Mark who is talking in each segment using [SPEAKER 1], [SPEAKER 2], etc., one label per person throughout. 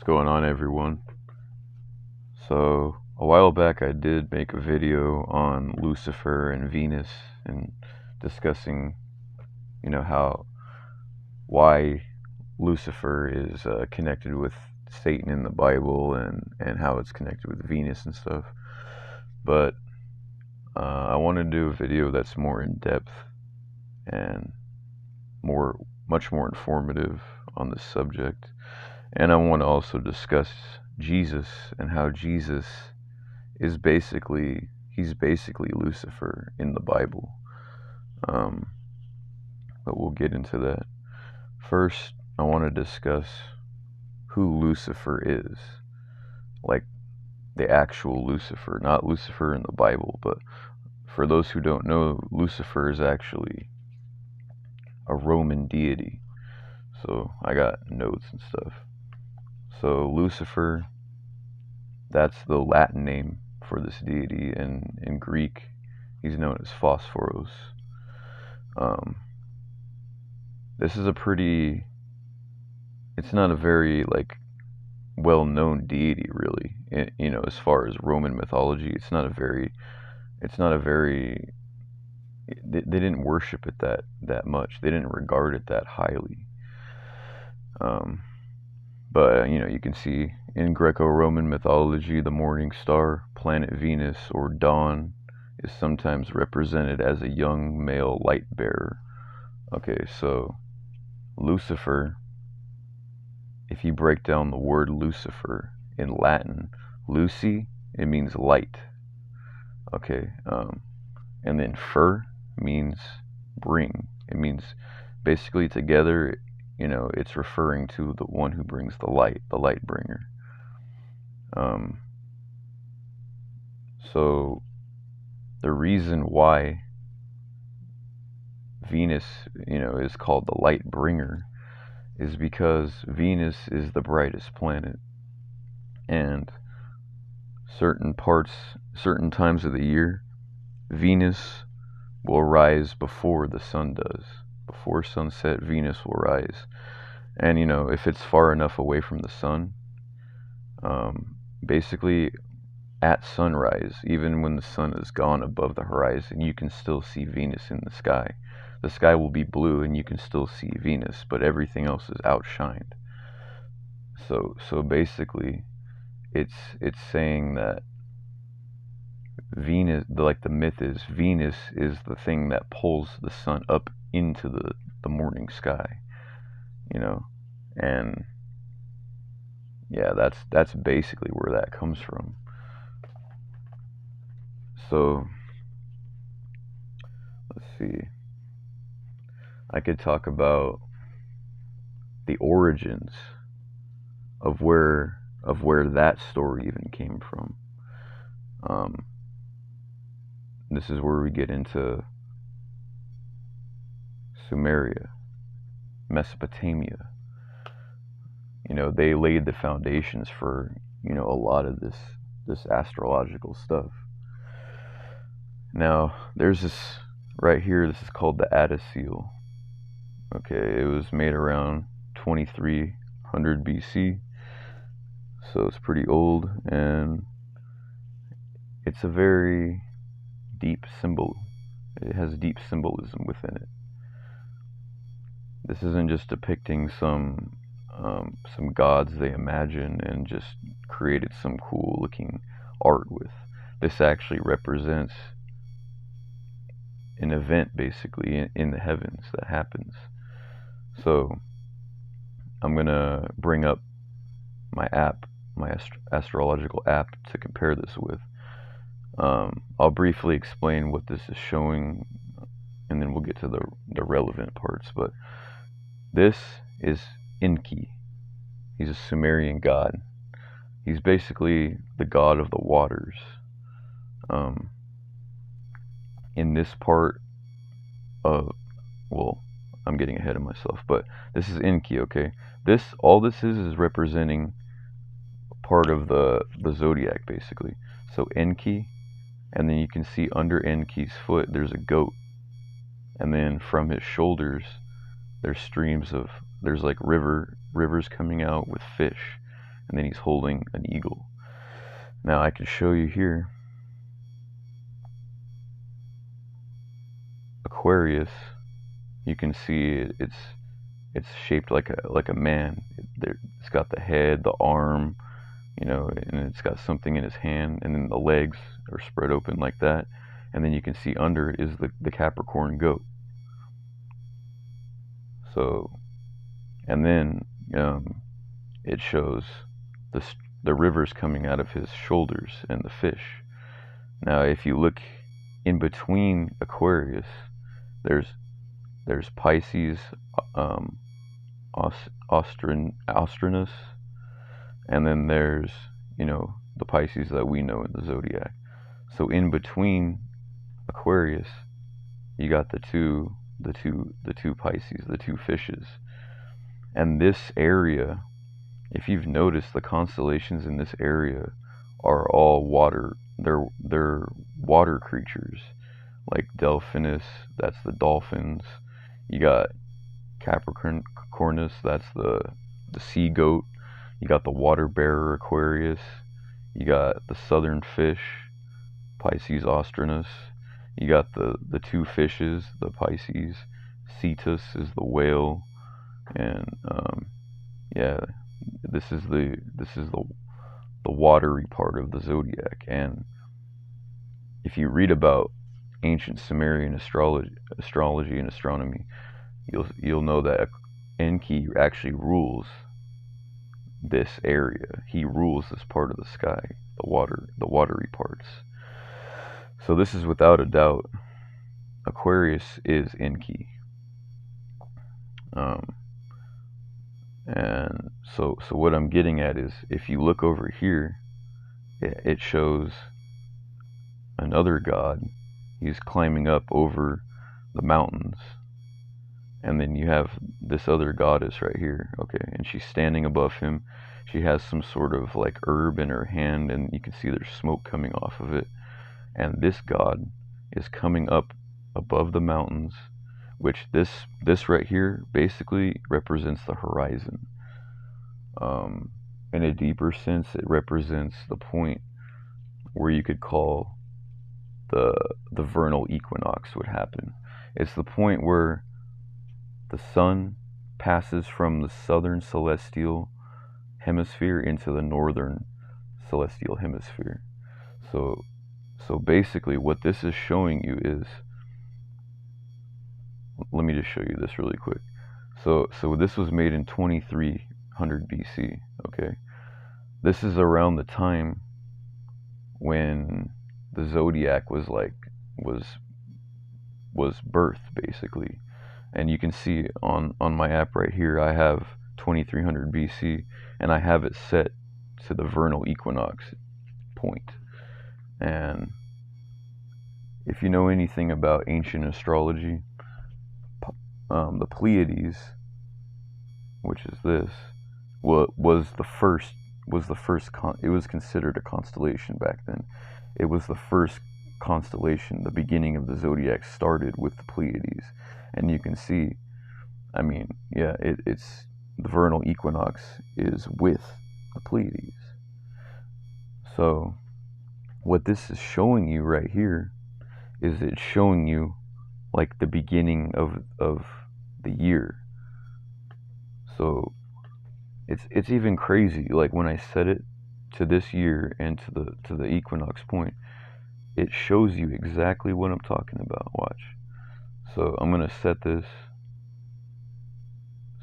[SPEAKER 1] What's going on, everyone? So, a while back I did make a video on Lucifer and Venus and discussing, why Lucifer is connected with Satan in the Bible and how it's connected with Venus and stuff. But I want to do a video that's more in depth and much more informative on this subject. And I want to also discuss Jesus and how Jesus is he's basically Lucifer in the Bible. But we'll get into that. First, I want to discuss who Lucifer is. Like the actual Lucifer, not Lucifer in the Bible, but for those who don't know, Lucifer is actually a Roman deity. So I got notes and stuff. So Lucifer, that's the Latin name for this deity, and in Greek he's known as Phosphoros. This is it's not a very well-known deity, really. As far as Roman mythology, they didn't worship it that much. They didn't regard it that highly. But you can see in Greco-Roman mythology, the morning star, planet Venus, or dawn, is sometimes represented as a young male light bearer. Okay, so Lucifer, if you break down the word Lucifer in Latin, Luci, it means light. Okay, and then fer means bring. It means basically together, it's referring to the one who brings the light bringer. So the reason why Venus, is called the light bringer is because Venus is the brightest planet, and certain times of the year, Venus will rise before the sun does. Before sunset, Venus will rise. And if it's far enough away from the sun, basically at sunrise, even when the sun is gone above the horizon, you can still see Venus in the sky. The sky will be blue and you can still see Venus, but everything else is outshined. So basically it's saying that Venus, the myth is, Venus is the thing that pulls the sun up into the morning sky, and yeah, that's basically where that comes from. So let's see, I could talk about the origins of where that story even came from. This is where we get into Sumeria, Mesopotamia. They laid the foundations for a lot of this astrological stuff. Now there's this right here. This is called the Attis seal. Okay, it was made around 2300 BC, so it's pretty old, and it's a very deep symbol. It has deep symbolism within it. This isn't just depicting some gods they imagined and just created some cool looking art with. This actually represents an event, basically, in the heavens that happens. So I'm gonna bring up my app, my astrological app, to compare this with. I'll briefly explain what this is showing, and then we'll get to the relevant parts. But this is Enki. He's a Sumerian god. He's basically the god of the waters. In this part of, well, I'm getting ahead of myself, but this is Enki, okay? All this is representing part of the zodiac, basically. So Enki, and then you can see under Enki's foot there's a goat, and then from his shoulders there's like rivers coming out with fish, and then he's holding an eagle. Now I can show you here. Aquarius, you can see it's shaped like a man. It's got the head, the arm, and it's got something in his hand, and then the legs are spread open like that, and then you can see under it is the Capricorn goat. So, and then it shows the rivers coming out of his shoulders and the fish. Now, if you look in between Aquarius, there's Pisces, Austrinus, and then there's the Pisces that we know in the zodiac. So in between Aquarius, you got the two Pisces, the two fishes. And this area, if you've noticed, the constellations in this area are all water. They're water creatures, like Delphinus, that's the dolphins. You got Capricornus, that's the sea goat. You got the water bearer Aquarius. You got the southern fish, Pisces Austrinus. You got the two fishes, the Pisces. Cetus is the whale, and yeah, this is the watery part of the zodiac. And if you read about ancient Sumerian astrology and astronomy, you'll know that Enki actually rules this area. He rules this part of the sky, the watery parts. So this is without a doubt, Aquarius is Enki. And so what I'm getting at is, if you look over here, it shows another god. He's climbing up over the mountains. And then you have this other goddess right here, okay, and she's standing above him. She has some sort of like herb in her hand, and you can see there's smoke coming off of it. And this god is coming up above the mountains, which this right here basically represents the horizon. In a deeper sense, it represents the point where you could call the vernal equinox would happen. It's the point where the sun passes from the southern celestial hemisphere into the northern celestial hemisphere. So basically what this is showing you is, let me just show you this really quick. So this was made in 2300 BC, okay? This is around the time when the zodiac was birthed, basically. And you can see on my app right here, I have 2300 BC, and I have it set to the vernal equinox point. And if you know anything about ancient astrology, the Pleiades, which is this, was considered a constellation back then. It was the first constellation. The beginning of the zodiac started with the Pleiades. And you can see, I mean, yeah, it's the vernal equinox is with the Pleiades. So what this is showing you right here is it's showing you like the beginning of the year. So it's even crazy, like when I set it to this year and to the equinox point, it shows you exactly what I'm talking about. Watch. So I'm going to set this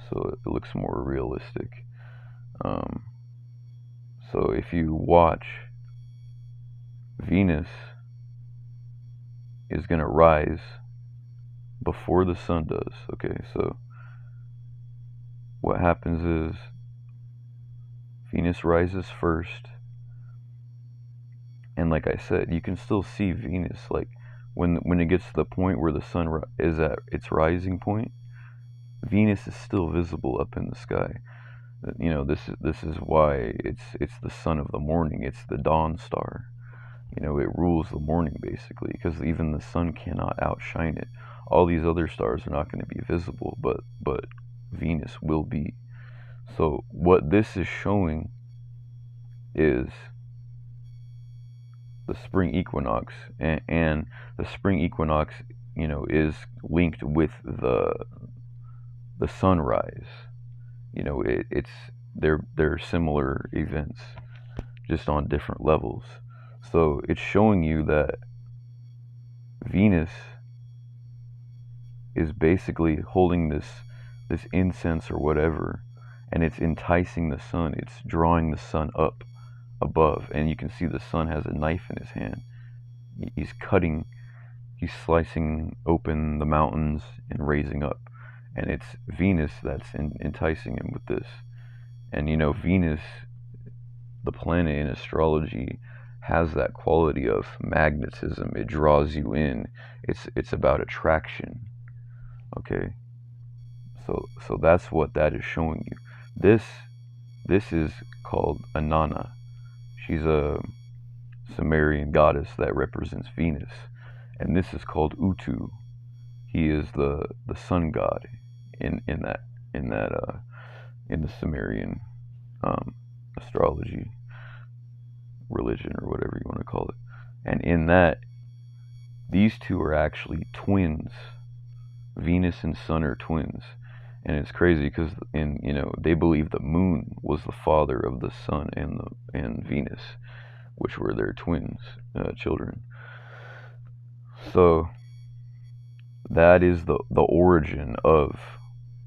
[SPEAKER 1] so it looks more realistic. So if you watch, Venus is going to rise before the sun does. Okay, so what happens is Venus rises first. And like I said, you can still see Venus, like when it gets to the point where the sun is at its rising point, Venus is still visible up in the sky. You know, this is why it's the sun of the morning. It's the dawn star. You know, it rules the morning basically, because even the sun cannot outshine it. All these other stars are not going to be visible, but Venus will be. So what this is showing is the spring equinox, and the spring equinox, is linked with the sunrise. It's they're similar events, just on different levels. So it's showing you that Venus is basically holding this incense or whatever, and it's enticing the sun. It's drawing the sun up above, and you can see the sun has a knife in his hand. He's slicing open the mountains and raising up, and it's Venus that's enticing him with this. And Venus, the planet in astrology, has that quality of magnetism. It draws you in. It's about attraction. Okay, so that's what that is showing you. This is called Inanna. She's a Sumerian goddess that represents Venus, and this is called Utu. He is the sun god in the Sumerian astrology religion, or whatever you want to call it. And in that, these two are actually twins. Venus and sun are twins. And it's crazy because they believe the moon was the father of the sun and Venus, which were their twins, children. So that is the origin of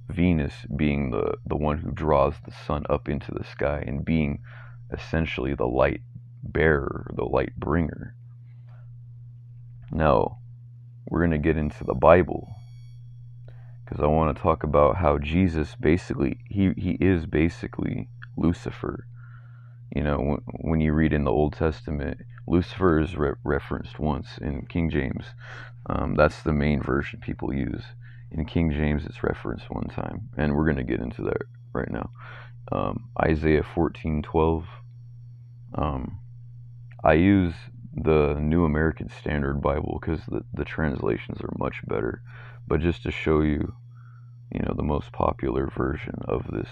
[SPEAKER 1] Venus being the one who draws the sun up into the sky, and being essentially the light bearer, the light bringer. Now, we're going to get into the Bible, because I want to talk about how Jesus basically, he is basically Lucifer. When you read in the Old Testament, Lucifer is referenced once in King James. That's the main version people use. In King James, it's referenced one time, and we're going to get into that right now. Isaiah 14:12. I use the New American Standard Bible because the translations are much better. But just to show you, the most popular version of this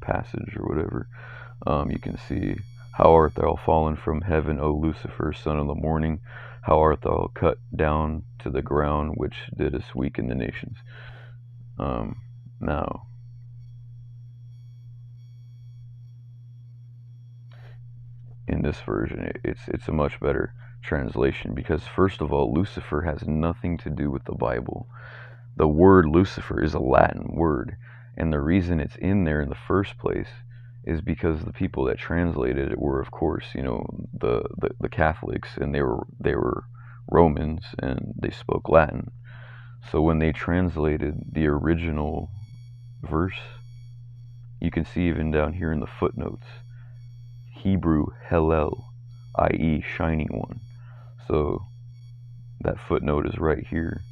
[SPEAKER 1] passage or whatever, you can see, "How art thou fallen from heaven, O Lucifer, son of the morning? How art thou cut down to the ground, which didst weaken the nations?" Now, in this version, it's a much better translation, because first of all, Lucifer has nothing to do with the Bible. The word Lucifer is a Latin word, and the reason it's in there in the first place is because the people that translated it were, of course, the Catholics, and they were Romans, and they spoke Latin. So when they translated the original verse, you can see even down here in the footnotes, Hebrew Hellel, i.e. shining one. So that footnote is right here.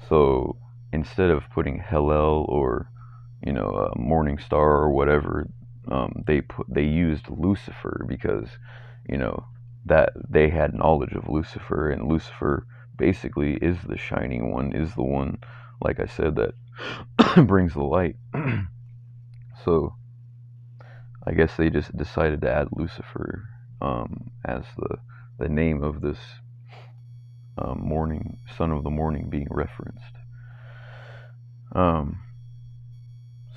[SPEAKER 1] So instead of putting Hellel or a morning star or whatever, they used Lucifer, because that they had knowledge of Lucifer, and Lucifer basically is the shining one, is the one, like I said, that brings the light. So I guess they just decided to add Lucifer as the name of this morning, son of the morning, being referenced.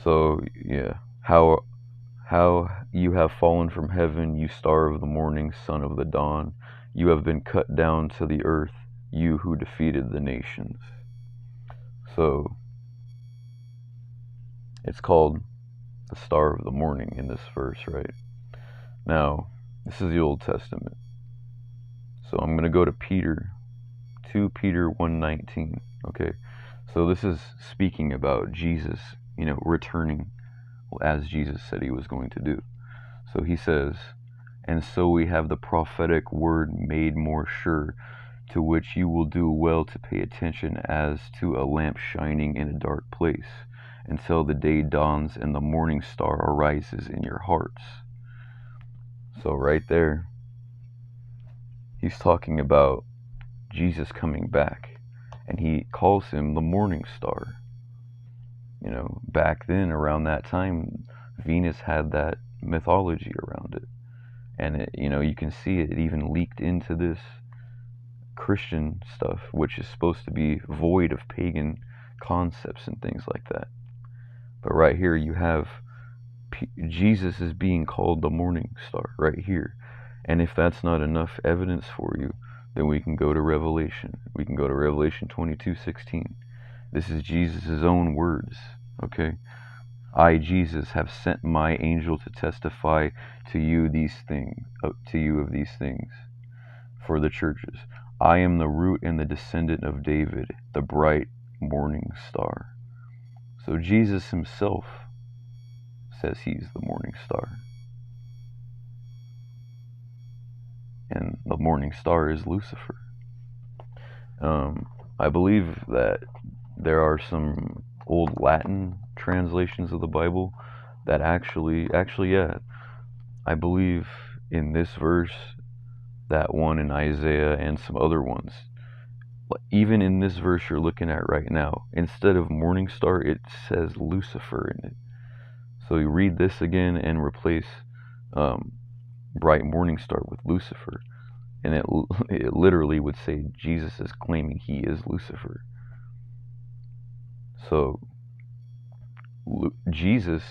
[SPEAKER 1] So yeah, how you have fallen from heaven, you star of the morning, son of the dawn. You have been cut down to the earth, you who defeated the nations. So it's called the star of the morning in this verse, right? Now, this is the Old Testament. So I'm going to go to Peter, 2 Peter 1:19. Okay, so this is speaking about Jesus, returning as Jesus said he was going to do. So he says, "And so we have the prophetic word made more sure, to which you will do well to pay attention as to a lamp shining in a dark place, until the day dawns and the morning star arises in your hearts." So right there, he's talking about Jesus coming back, and he calls him the morning star. back then, around that time, Venus had that mythology around it. And you can see it even leaked into this Christian stuff, which is supposed to be void of pagan concepts and things like that. But right here, you have Jesus is being called the morning star right here. And if that's not enough evidence for you, then we can go to Revelation. We can go to Revelation 22:16. This is Jesus' own words, okay? I, Jesus, have sent my angel to testify to you of these things for the churches. I am the root and the descendant of David, the bright morning star. So Jesus himself says he's the morning star. And the morning star is Lucifer. I believe that there are some old Latin translations of the Bible that actually, yeah, I believe in this verse, that one in Isaiah, and some other ones. Even in this verse you're looking at right now, instead of morning star, it says Lucifer in it. So you read this again and replace bright morning star with Lucifer, and it literally would say Jesus is claiming he is Lucifer. So Jesus,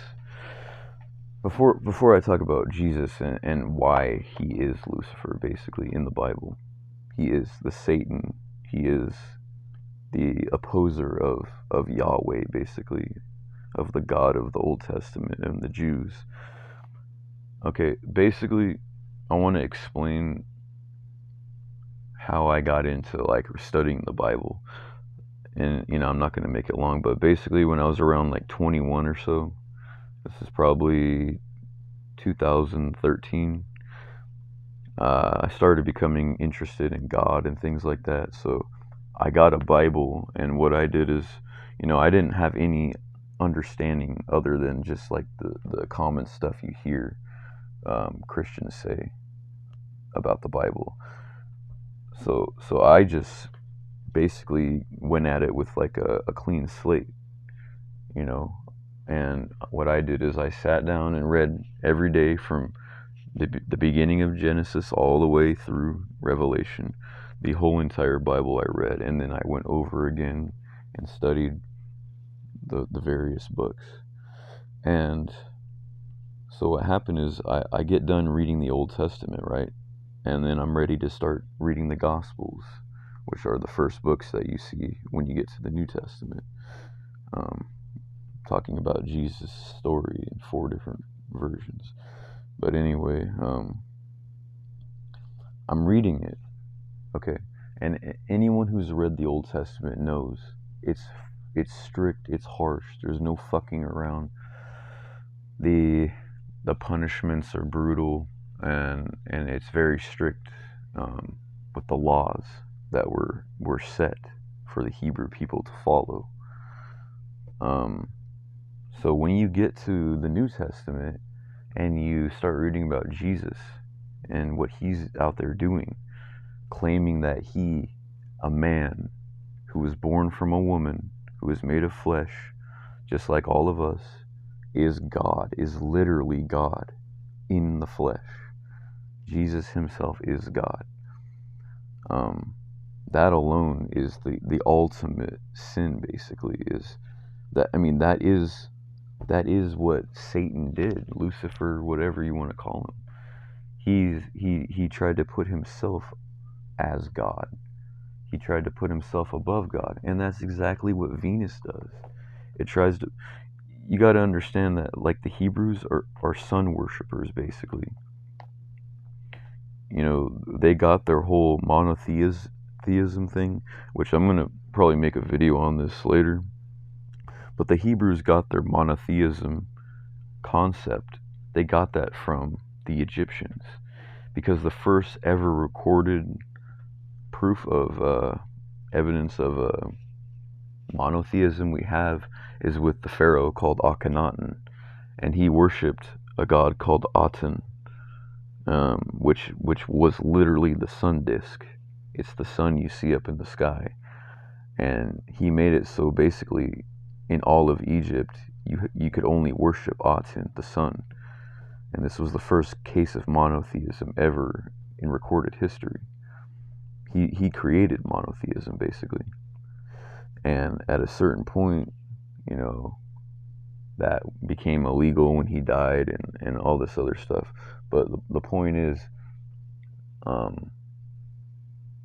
[SPEAKER 1] before I talk about Jesus and why he is Lucifer, basically in the Bible, he is the Satan, he is the opposer of Yahweh, basically, of the God of the Old Testament and the Jews. Okay, basically, I want to explain how I got into like studying the Bible. And I'm not going to make it long, but basically when I was around like 21 or so, this is probably 2013, I started becoming interested in God and things like that. So I got a Bible, and what I did is, I didn't have any understanding other than just like the common stuff you hear Christians say about the Bible. So I just basically went at it with like a clean slate, and what I did is I sat down and read every day from the beginning of Genesis all the way through Revelation, the whole entire Bible I read, and then I went over again and studied the various books. And so what happened is I get done reading the Old Testament, right? And then I'm ready to start reading the Gospels, which are the first books that you see when you get to the New Testament, talking about Jesus' story in 4 different versions. But anyway, I'm reading it, okay? And anyone who's read the Old Testament knows it's strict, it's harsh, there's no fucking around. The punishments are brutal, and it's very strict with the laws that were set for the Hebrew people to follow. So when you get to the New Testament and you start reading about Jesus and what he's out there doing, claiming that he, a man who was born from a woman, who is made of flesh, just like all of us, is God, is literally God in the flesh. Jesus himself is God. That alone is the ultimate sin, basically, is that, that is what Satan did, Lucifer, whatever you want to call him. He tried to put himself as God. He tried to put himself above God, and that's exactly what Venus does. It tries to. You got to understand that, like, the Hebrews are sun worshippers, basically. They got their whole monotheism thing, which I'm gonna probably make a video on this later. But the Hebrews got their monotheism concept. They got that from the Egyptians, because the first ever recorded proof of evidence of monotheism we have is with the pharaoh called Akhenaten, and he worshipped a god called Aten, which was literally the sun disk. It's the sun you see up in the sky, and he made it so basically in all of Egypt, you could only worship Aten, the sun. And this was the first case of monotheism ever in recorded history. He created monotheism, basically. And at a certain point, you know, that became illegal when he died and all this other stuff. But the point is,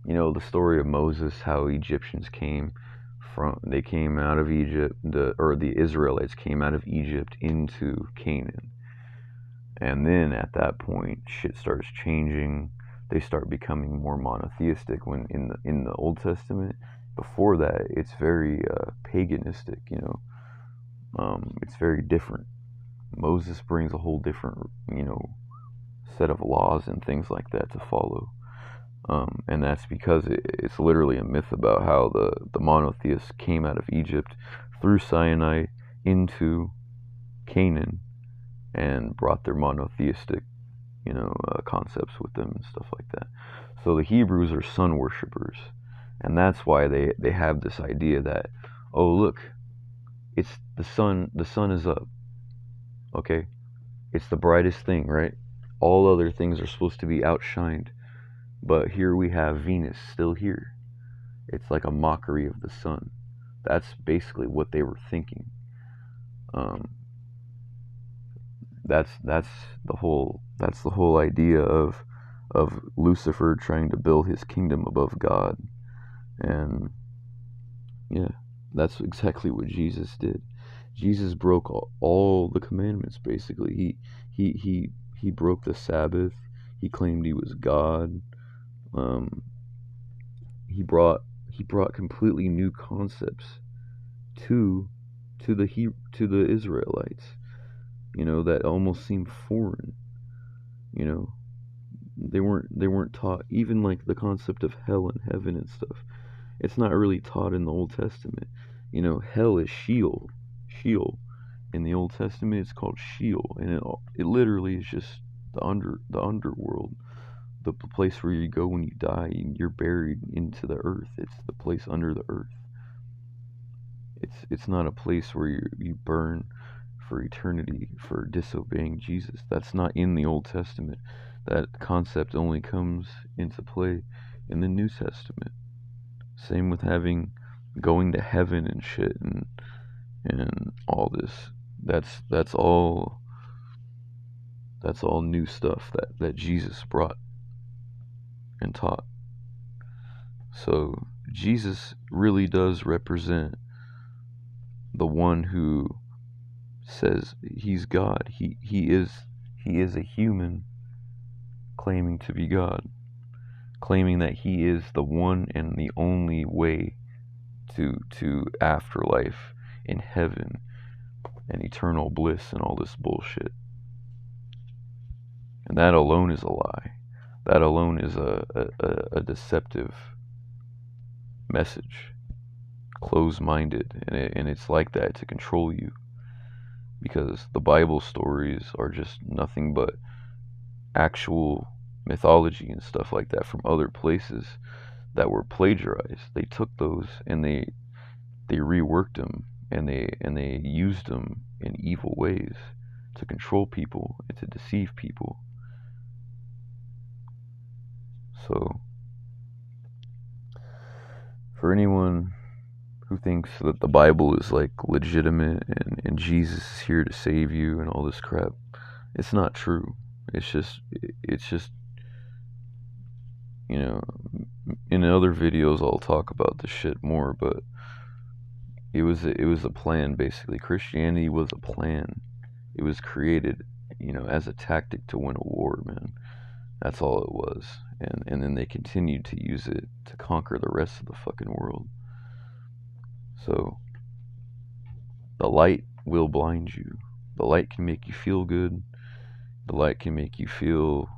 [SPEAKER 1] you know, the story of Moses, how Egyptians they came out of Egypt, the Israelites came out of Egypt into Canaan. And then at that point, shit starts changing. They start becoming more monotheistic. When in the Old Testament, before that, it's very paganistic. You know, it's very different. Moses brings a whole different, you know, set of laws and things like that to follow. And that's because it's literally a myth about how the monotheists came out of Egypt through Sinai into Canaan and brought their monotheistic, you know, concepts with them and stuff like that. So the Hebrews are sun worshippers, and that's why they have this idea that, oh look, it's the sun is up, okay, it's the brightest thing, right? All other things are supposed to be outshined, but here we have Venus still here. It's like a mockery of the sun. That's basically what they were thinking. That's the whole idea of Lucifer trying to build his kingdom above God. And yeah, that's exactly what Jesus did. Jesus broke all the commandments, basically. He broke the Sabbath. He claimed he was God. He brought completely new concepts to the Israelites, you know, that almost seemed foreign. You know, they weren't taught, even like the concept of hell and heaven and stuff. It's not really taught in the Old Testament. You know, hell is Sheol. In the Old Testament, it's called Sheol, and it literally is just the underworld, the place where you go when you die. You're buried into the earth. It's the place under the earth. It's not a place where you burn for eternity for disobeying Jesus. That's not in the Old Testament. That concept only comes into play in the New Testament. Same with going to heaven and shit and all this. That's all new stuff that Jesus brought and taught. So Jesus really does represent the one who says he's God. He is a human claiming to be God, claiming that he is the one and the only way to afterlife in heaven and eternal bliss and all this bullshit. And that alone is a lie. That alone is a deceptive message, closed-minded, and it's like that to control you, because the Bible stories are just nothing but actual mythology and stuff like that from other places that were plagiarized. They took those and they reworked them, and they used them in evil ways to control people and to deceive people. So for anyone who thinks that the Bible is like legitimate and Jesus is here to save you and all this crap, it's not true. It's just you know, in other videos I'll talk about this shit more, but it was a plan, basically. Christianity was a plan. It was created, you know, as a tactic to win a war, man. That's all it was. And then they continued to use it to conquer the rest of the fucking world. So the light will blind you. The light can make you feel good. The light can make you feel,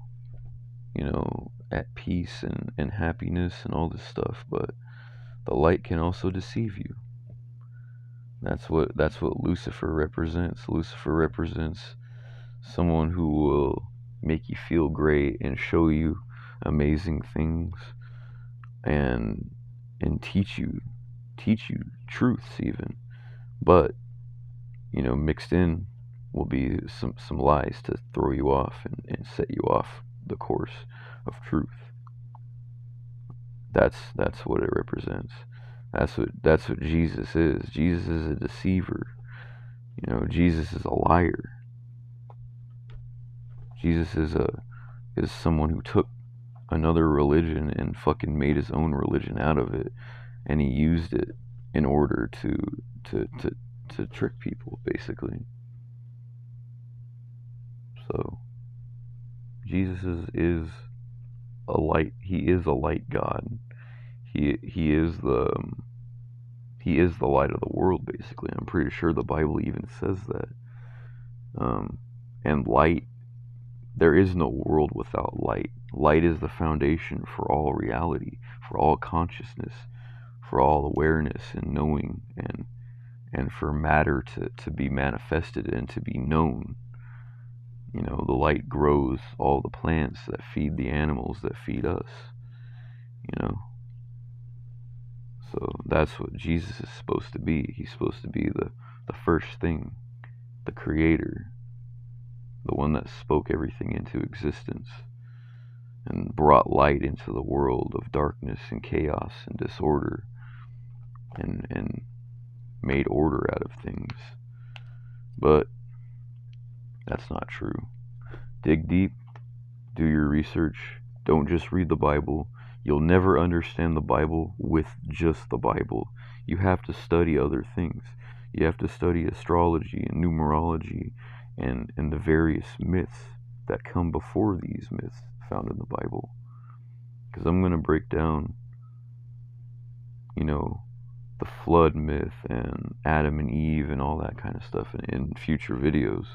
[SPEAKER 1] you know, at peace and happiness and all this stuff, but the light can also deceive you. That's what Lucifer represents. Lucifer represents someone who will make you feel great and show you amazing things and teach you truths even, But, mixed in will be some lies to throw you off and set you off the course of truth. That's what it represents. That's what Jesus is. Jesus is a deceiver. Jesus is a liar. Jesus is someone who took another religion and fucking made his own religion out of it, and he used it in order to to to trick people, basically. So Jesus is a light. He is a light God. He is the light of the world, basically. I'm pretty sure the Bible even says that. Um, and light, there is no world without light. Light is the foundation for all reality, for all consciousness, for all awareness and knowing, and for matter to be manifested and to be known. The light grows all the plants that feed the animals that feed us. You know, so that's what Jesus is supposed to be. He's supposed to be the first thing, the creator, the one that spoke everything into existence and brought light into the world of darkness and chaos and disorder, and made order out of things. But that's not true. Dig deep, do your research. Don't just read the Bible. You'll never understand the Bible with just the Bible. You have to study other things. You have to study astrology and numerology and the various myths that come before these myths found in the Bible. Because I'm going to break down, the flood myth and Adam and Eve and all that kind of stuff in future videos.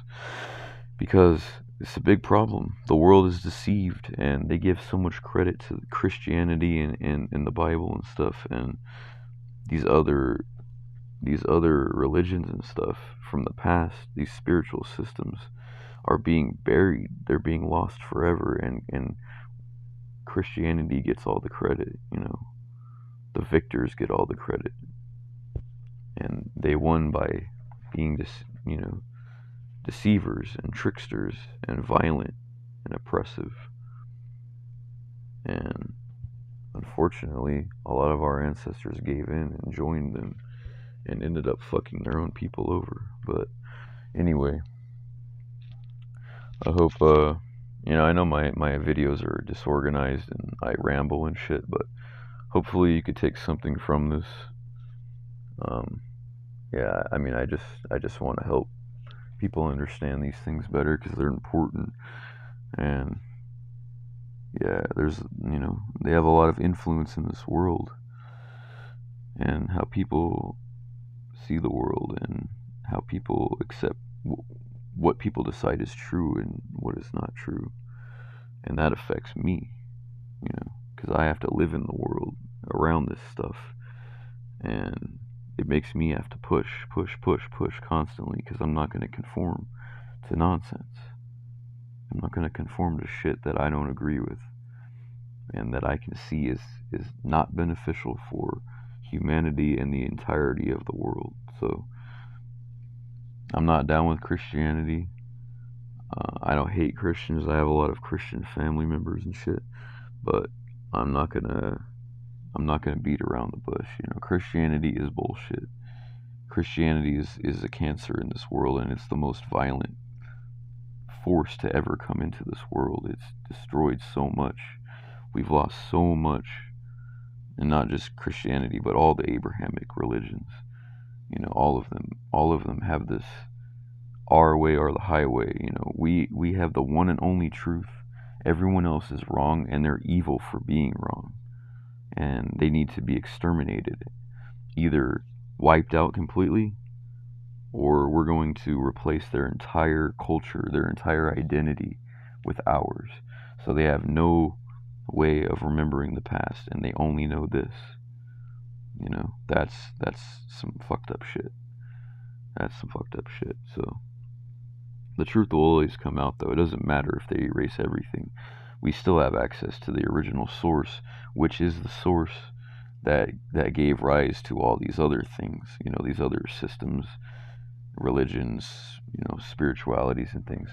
[SPEAKER 1] Because it's a big problem. The world is deceived, and they give so much credit to Christianity and the Bible and stuff, and these other religions and stuff from the past. These spiritual systems are being buried. They're being lost forever, and Christianity gets all the credit. The victors get all the credit, and they won by being deceivers and tricksters and violent and oppressive. And unfortunately, a lot of our ancestors gave in and joined them and ended up fucking their own people over. But anyway, I hope, I know my videos are disorganized and I ramble and shit, but hopefully you could take something from this. Yeah, I mean, I just want to help people understand these things better because they're important. And yeah, they have a lot of influence in this world and how people see the world and how people accept what people decide is true and what is not true. And that affects me, because I have to live in the world around this stuff. And it makes me have to push constantly because I'm not going to conform to nonsense. I'm not going to conform to shit that I don't agree with and that I can see is not beneficial for humanity and the entirety of the world. So I'm not down with Christianity. I don't hate Christians. I have a lot of Christian family members and shit, but I'm not gonna beat around the bush. Christianity is bullshit. Christianity is a cancer in this world, and it's the most violent force to ever come into this world. It's destroyed so much. We've lost so much, and not just Christianity, but all the Abrahamic religions. All of them have this our way or the highway. We have the one and only truth. Everyone else is wrong, and they're evil for being wrong, and they need to be exterminated, either wiped out completely, or we're going to replace their entire culture, their entire identity with ours. So they have no way of remembering the past, and they only know this. That's some fucked up shit. That's some fucked up shit. So the truth will always come out, though. It doesn't matter if they erase everything. We still have access to the original source, which is the source that gave rise to all these other things, these other systems, religions, spiritualities and things.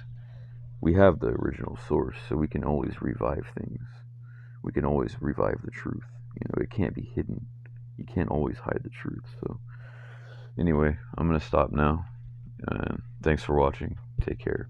[SPEAKER 1] We have the original source, so we can always revive things. We can always revive the truth. It can't be hidden. You can't always hide the truth. So anyway, I'm gonna stop now. Thanks for watching. Take care.